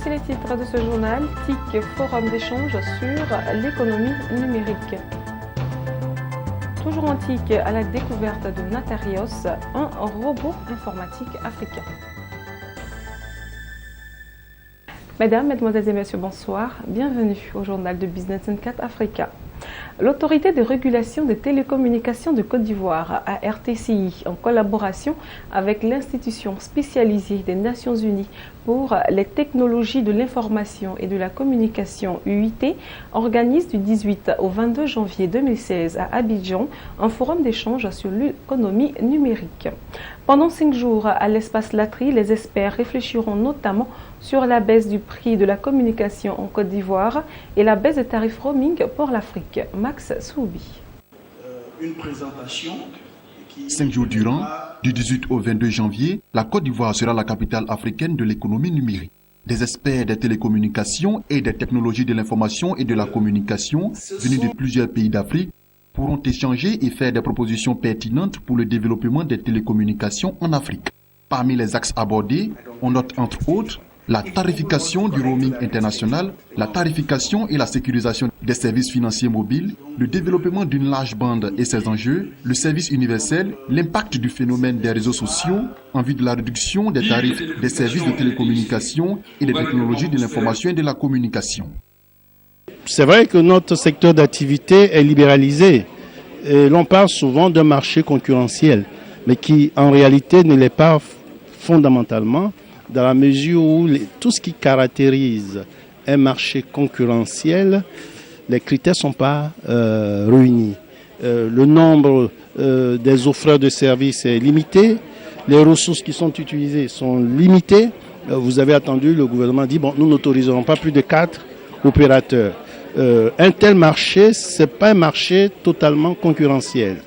Voici les titres de ce journal. TIC, forum d'échange sur l'économie numérique. Toujours en TIC, à la découverte de Natarios, un robot informatique africain. Mesdames, Mesdemoiselles et Messieurs, bonsoir. Bienvenue au journal de Business 24 Africa. L'autorité de régulation des télécommunications de Côte d'Ivoire, ARTCI, en collaboration avec l'institution spécialisée des Nations Unies pour les technologies de l'information et de la communication UIT, organise du 18 au 22 janvier 2016 à Abidjan un forum d'échange sur l'économie numérique. Pendant 5 jours à l'espace Latry, les experts réfléchiront notamment sur la baisse du prix de la communication en Côte d'Ivoire et la baisse des tarifs roaming pour l'Afrique. Max Soubi. Une présentation. 5 jours durant, du 18 au 22 janvier, la Côte d'Ivoire sera la capitale africaine de l'économie numérique. Des experts des télécommunications et des technologies de l'information et de la communication venus de plusieurs pays d'Afrique pourront échanger et faire des propositions pertinentes pour le développement des télécommunications en Afrique. Parmi les axes abordés, on note entre autres la tarification du roaming international, la tarification et la sécurisation des services financiers mobiles, le développement d'une large bande et ses enjeux, le service universel, l'impact du phénomène des réseaux sociaux en vue de la réduction des tarifs des services de télécommunication et des technologies de l'information et de la communication. C'est vrai que notre secteur d'activité est libéralisé. Et l'on parle souvent d'un marché concurrentiel, mais qui en réalité ne l'est pas fondamentalement, dans la mesure où tout ce qui caractérise un marché concurrentiel, les critères ne sont pas réunis. Le nombre des offreurs de services est limité, les ressources qui sont utilisées sont limitées. Vous avez attendu, le gouvernement dit, bon, nous n'autoriserons pas plus de 4 opérateurs. Un tel marché, ce n'est pas un marché totalement concurrentiel.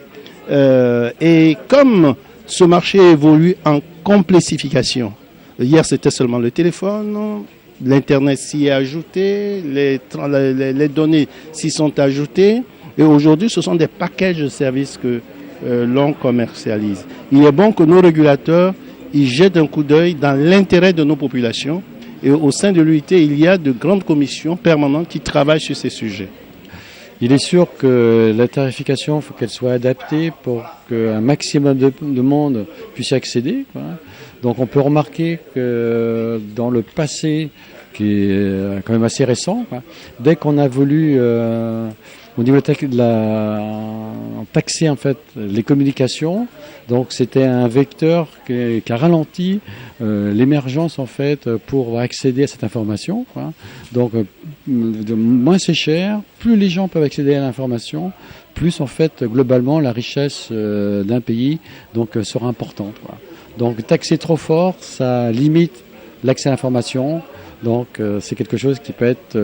Et comme ce marché évolue en complexification, hier c'était seulement le téléphone, l'Internet s'y est ajouté, les données s'y sont ajoutées, et aujourd'hui ce sont des packages de services que l'on commercialise. Il est bon que nos régulateurs y jettent un coup d'œil dans l'intérêt de nos populations. Et au sein de l'UIT, il y a de grandes commissions permanentes qui travaillent sur ces sujets. Il est sûr que la tarification, il faut qu'elle soit adaptée pour qu'un maximum de monde puisse y accéder, quoi. Donc on peut remarquer que dans le passé, qui est quand même assez récent, quoi, dès qu'on a voulu au niveau de taxer en fait les communications, donc c'était un vecteur qui a ralenti l'émergence en fait pour accéder à cette information, quoi. Donc moins c'est cher, plus les gens peuvent accéder à l'information, plus en fait globalement la richesse d'un pays donc sera importante, quoi. Donc taxer trop fort, ça limite l'accès à l'information. Donc c'est quelque chose qui peut être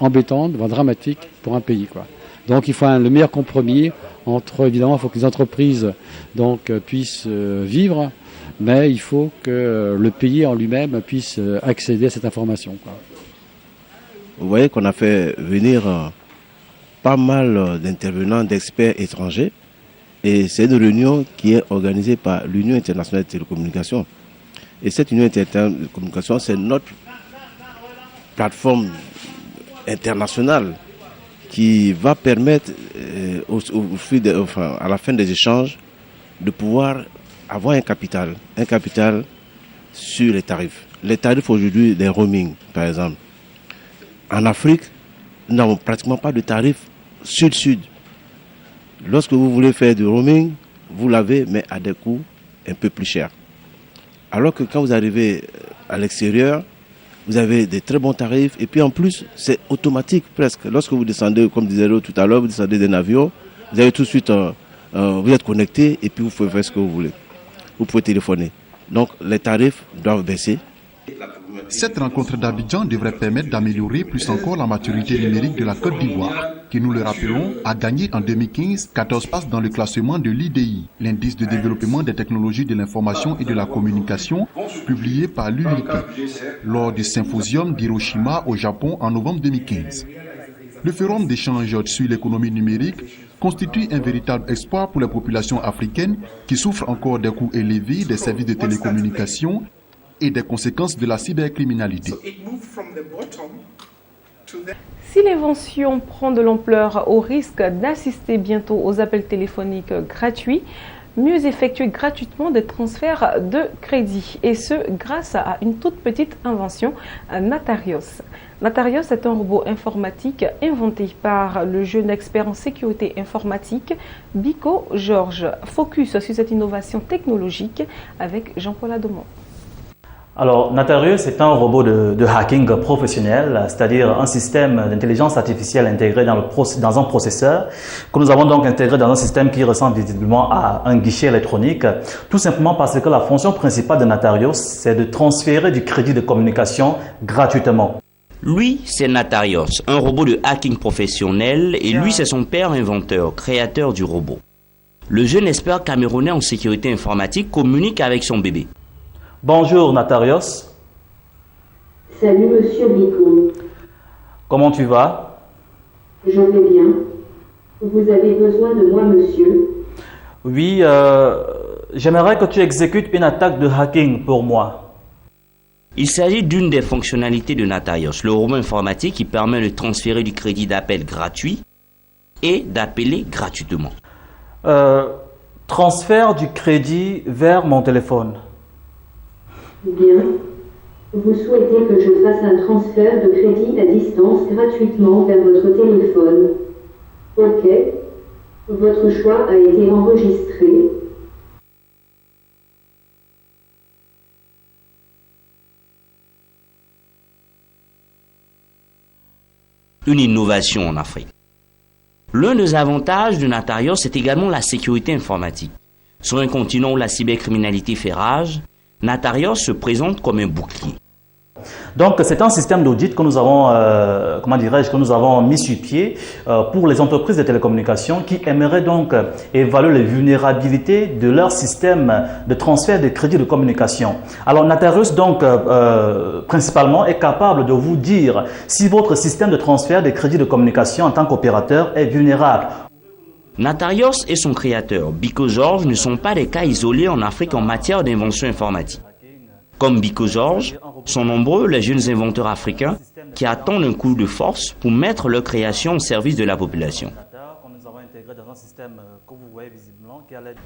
embêtant, voire dramatique pour un pays, quoi. Donc il faut le meilleur compromis entre, évidemment, il faut que les entreprises donc puissent vivre, mais il faut que le pays en lui-même puisse accéder à cette information, quoi. Vous voyez qu'on a fait venir pas mal d'intervenants, d'experts étrangers, et c'est une réunion qui est organisée par l'Union internationale des télécommunications. Et cette Union internationale des télécommunications, c'est notre plateforme internationale qui va permettre à la fin des échanges de pouvoir avoir un capital sur les tarifs. Les tarifs aujourd'hui des roaming, par exemple. En Afrique, nous n'avons pratiquement pas de tarifs sud-sud. Lorsque vous voulez faire du roaming, vous l'avez, mais à des coûts un peu plus chers. Alors que quand vous arrivez à l'extérieur, vous avez des très bons tarifs. Et puis en plus, c'est automatique presque. Lorsque vous descendez, comme disait tout à l'heure, vous descendez d'un avion, vous avez tout de suite, vous êtes connecté et puis vous pouvez faire ce que vous voulez. Vous pouvez téléphoner. Donc les tarifs doivent baisser. Cette rencontre d'Abidjan devrait permettre d'améliorer plus encore la maturité numérique de la Côte d'Ivoire, qui, nous le rappelons, a gagné en 2015 14 places dans le classement de l'IDI, l'indice de développement des technologies de l'information et de la communication, publié par l'UIT, lors du symposium d'Hiroshima au Japon en novembre 2015. Le forum d'échange sur l'économie numérique constitue un véritable espoir pour les populations africaines qui souffrent encore des coûts élevés des services de télécommunication et des conséquences de la cybercriminalité. Si l'invention prend de l'ampleur au risque d'assister bientôt aux appels téléphoniques gratuits, mieux effectuer gratuitement des transferts de crédit, et ce grâce à une toute petite invention, Natarios. Natarios est un robot informatique inventé par le jeune expert en sécurité informatique Biko Georges. Focus sur cette innovation technologique avec Jean-Paul Adomont. Alors, Natarios est un robot de hacking professionnel, c'est-à-dire un système d'intelligence artificielle intégré dans un processeur que nous avons donc intégré dans un système qui ressemble visiblement à un guichet électronique, tout simplement parce que la fonction principale de Natarios, c'est de transférer du crédit de communication gratuitement. Lui, c'est Natarios, un robot de hacking professionnel, et lui, c'est son père inventeur, créateur du robot. Le jeune expert camerounais en sécurité informatique communique avec son bébé. Bonjour Natarios. Salut Monsieur Biko. Comment tu vas? Je vais bien. Vous avez besoin de moi, monsieur? Oui, j'aimerais que tu exécutes une attaque de hacking pour moi. Il s'agit d'une des fonctionnalités de Natarios, le robot informatique qui permet de transférer du crédit d'appel gratuit et d'appeler gratuitement. Transfert du crédit vers mon téléphone. Bien. Vous souhaitez que je fasse un transfert de crédit à distance gratuitement vers votre téléphone. Ok. Votre choix a été enregistré. Une innovation en Afrique. L'un des avantages de Natarios, c'est également la sécurité informatique. Sur un continent où la cybercriminalité fait rage, Natarios se présente comme un bouclier. Donc, c'est un système d'audit que nous avons, que nous avons mis sur pied pour les entreprises de télécommunications qui aimeraient donc évaluer les vulnérabilités de leur système de transfert de crédit de communication. Alors, Natarios, donc, principalement, est capable de vous dire si votre système de transfert de crédit de communication en tant qu'opérateur est vulnérable. Natarios et son créateur, Biko Georges, ne sont pas des cas isolés en Afrique en matière d'invention informatique. Comme Biko Georges, sont nombreux les jeunes inventeurs africains qui attendent un coup de force pour mettre leur création au service de la population.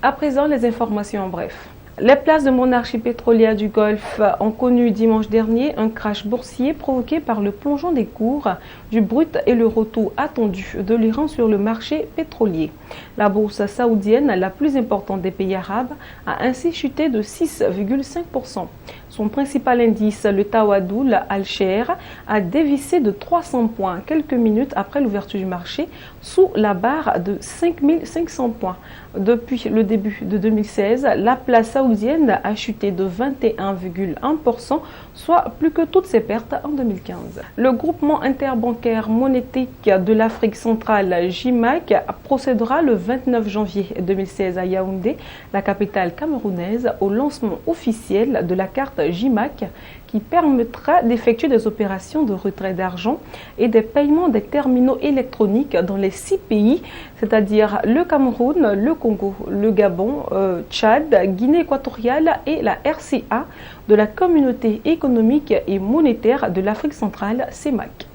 À présent, les informations en bref. Les places de monarchie pétrolière du Golfe ont connu dimanche dernier un crash boursier provoqué par le plongeon des cours du brut et le retour attendu de l'Iran sur le marché pétrolier. La bourse saoudienne, la plus importante des pays arabes, a ainsi chuté de 6,5%. Son principal indice, le Tawadoul Al-Sher, a dévissé de 300 points quelques minutes après l'ouverture du marché sous la barre de 5500 points. Depuis le début de 2016, la place saoudienne a chuté de 21,1%, soit plus que toutes ses pertes en 2015. Le groupement interbancaire monétique de l'Afrique centrale, JIMAC, procédera le 29 janvier 2016 à Yaoundé, la capitale camerounaise, au lancement officiel de la carte JIMAC qui permettra d'effectuer des opérations de retrait d'argent et des paiements des terminaux électroniques dans les 6 pays, c'est-à-dire le Cameroun, le Congo, le Gabon, Tchad, Guinée équatoriale et la RCA de la Communauté économique et monétaire de l'Afrique centrale, CEMAC.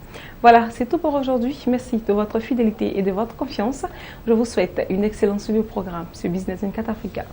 Voilà, c'est tout pour aujourd'hui. Merci de votre fidélité et de votre confiance. Je vous souhaite une excellente suite au programme sur Business 24 Africa.